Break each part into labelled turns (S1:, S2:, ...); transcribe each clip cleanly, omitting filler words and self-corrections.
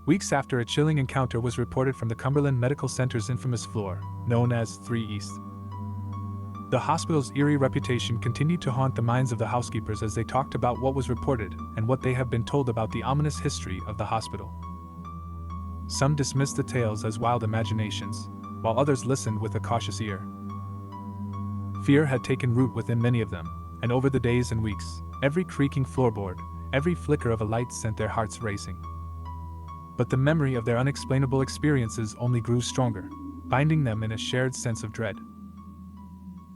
S1: weeks after a chilling encounter was reported from the Cumberland Medical Center's infamous floor, known as 3 East. The hospital's eerie reputation continued to haunt the minds of the housekeepers as they talked about what was reported and what they have been told about the ominous history of the hospital. Some dismissed the tales as wild imaginations, while others listened with a cautious ear. Fear had taken root within many of them, and over the days and weeks, every creaking floorboard, every flicker of a light sent their hearts racing. But the memory of their unexplainable experiences only grew stronger, binding them in a shared sense of dread.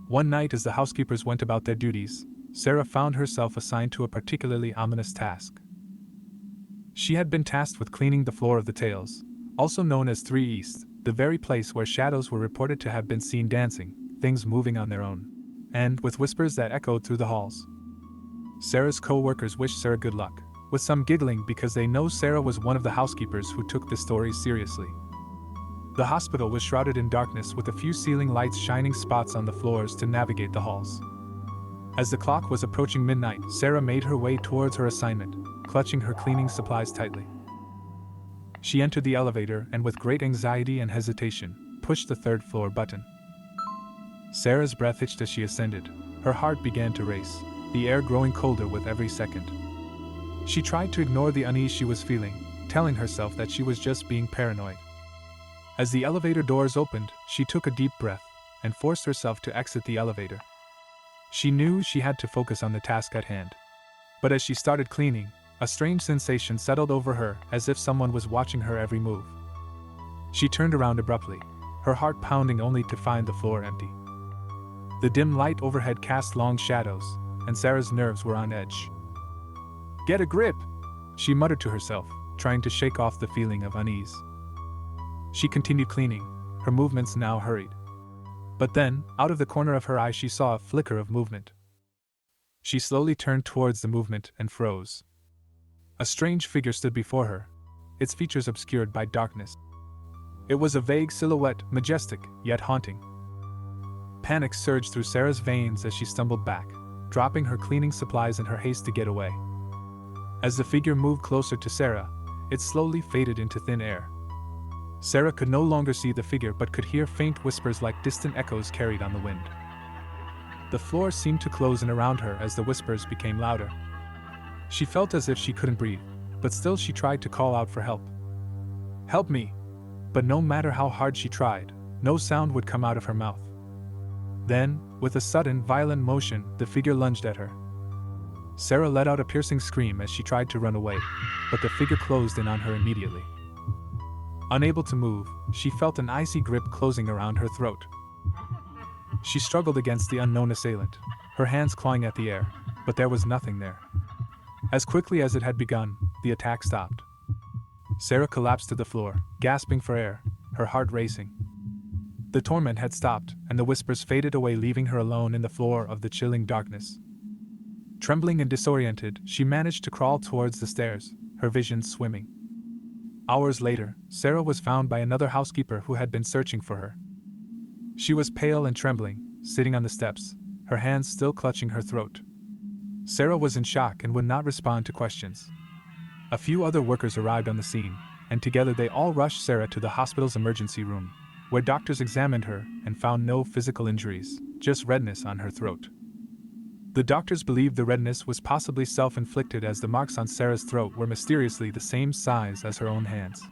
S1: One night, as the housekeepers went about their duties, Sarah found herself assigned to a particularly ominous task. She had been tasked with cleaning the floor of the tails, also known as 3 East, the very place where shadows were reported to have been seen dancing, things moving on their own, and with whispers that echoed through the halls. Sarah's co-workers wished Sarah good luck, with some giggling because they know Sarah was one of the housekeepers who took this story seriously. The hospital was shrouded in darkness with a few ceiling lights shining spots on the floors to navigate the halls. As the clock was approaching midnight, Sarah made her way towards her assignment, clutching her cleaning supplies tightly. She entered the elevator and with great anxiety and hesitation, pushed the 3rd floor button. Sarah's breath hitched as she ascended. Her heart began to race, the air growing colder with every second. She tried to ignore the unease she was feeling, telling herself that she was just being paranoid. As the elevator doors opened, she took a deep breath and forced herself to exit the elevator. She knew she had to focus on the task at hand. But as she started cleaning, a strange sensation settled over her as if someone was watching her every move. She turned around abruptly, her heart pounding only to find the floor empty. The dim light overhead cast long shadows, and Sarah's nerves were on edge. "Get a grip!" she muttered to herself, trying to shake off the feeling of unease. She continued cleaning, her movements now hurried. But then, out of the corner of her eye, she saw a flicker of movement. She slowly turned towards the movement and froze. A strange figure stood before her, its features obscured by darkness. It was a vague silhouette, majestic, yet haunting. Panic surged through Sarah's veins as she stumbled back, dropping her cleaning supplies in her haste to get away. As the figure moved closer to Sarah, it slowly faded into thin air. Sarah could no longer see the figure but could hear faint whispers like distant echoes carried on the wind. The floor seemed to close in around her as the whispers became louder. She felt as if she couldn't breathe, but still she tried to call out for help. "Help me!" But no matter how hard she tried, no sound would come out of her mouth. Then, with a sudden, violent motion, the figure lunged at her. Sarah let out a piercing scream as she tried to run away, but the figure closed in on her immediately. Unable to move, she felt an icy grip closing around her throat. She struggled against the unknown assailant, her hands clawing at the air, but there was nothing there. As quickly as it had begun, the attack stopped. Sarah collapsed to the floor, gasping for air, her heart racing. The torment had stopped, and the whispers faded away, leaving her alone in the floor of the chilling darkness. Trembling and disoriented, she managed to crawl towards the stairs, her vision swimming. Hours later, Sarah was found by another housekeeper who had been searching for her. She was pale and trembling, sitting on the steps, her hands still clutching her throat. Sarah was in shock and would not respond to questions. A few other workers arrived on the scene, and together they all rushed Sarah to the hospital's emergency room, where doctors examined her and found no physical injuries, just redness on her throat. The doctors believed the redness was possibly self-inflicted, as the marks on Sarah's throat were mysteriously the same size as her own hands.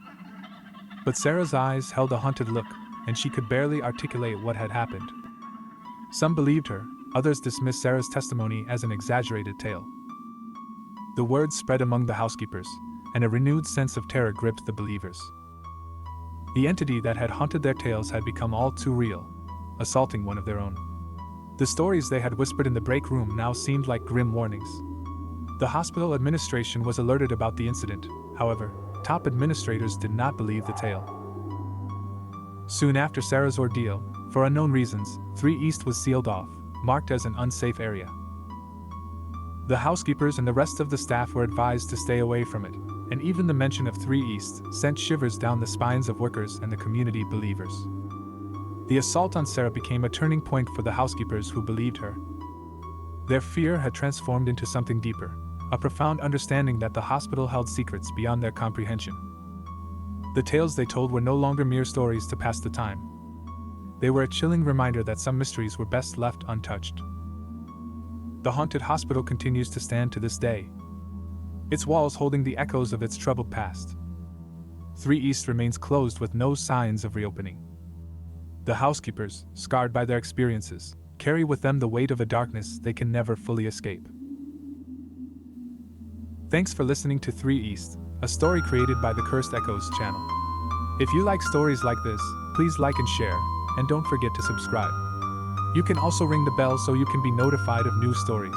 S1: But Sarah's eyes held a haunted look, and she could barely articulate what had happened. Some believed her, others dismissed Sarah's testimony as an exaggerated tale. The word spread among the housekeepers, and a renewed sense of terror gripped the believers. The entity that had haunted their tales had become all too real, assaulting one of their own. The stories they had whispered in the break room now seemed like grim warnings. The hospital administration was alerted about the incident, however, top administrators did not believe the tale. Soon after Sarah's ordeal, for unknown reasons, 3 East was sealed off, marked as an unsafe area. The housekeepers and the rest of the staff were advised to stay away from it, and even the mention of 3 East sent shivers down the spines of workers and the community believers. The assault on Sarah became a turning point for the housekeepers who believed her. Their fear had transformed into something deeper, a profound understanding that the hospital held secrets beyond their comprehension. The tales they told were no longer mere stories to pass the time. They were a chilling reminder that some mysteries were best left untouched. The haunted hospital continues to stand to this day, its walls holding the echoes of its troubled past. 3 East remains closed with no signs of reopening. The housekeepers, scarred by their experiences, carry with them the weight of a darkness they can never fully escape. Thanks for listening to 3 East, a story created by the Cursed Echoes channel. If you like stories like this, please like and share, and don't forget to subscribe. You can also ring the bell so you can be notified of new stories.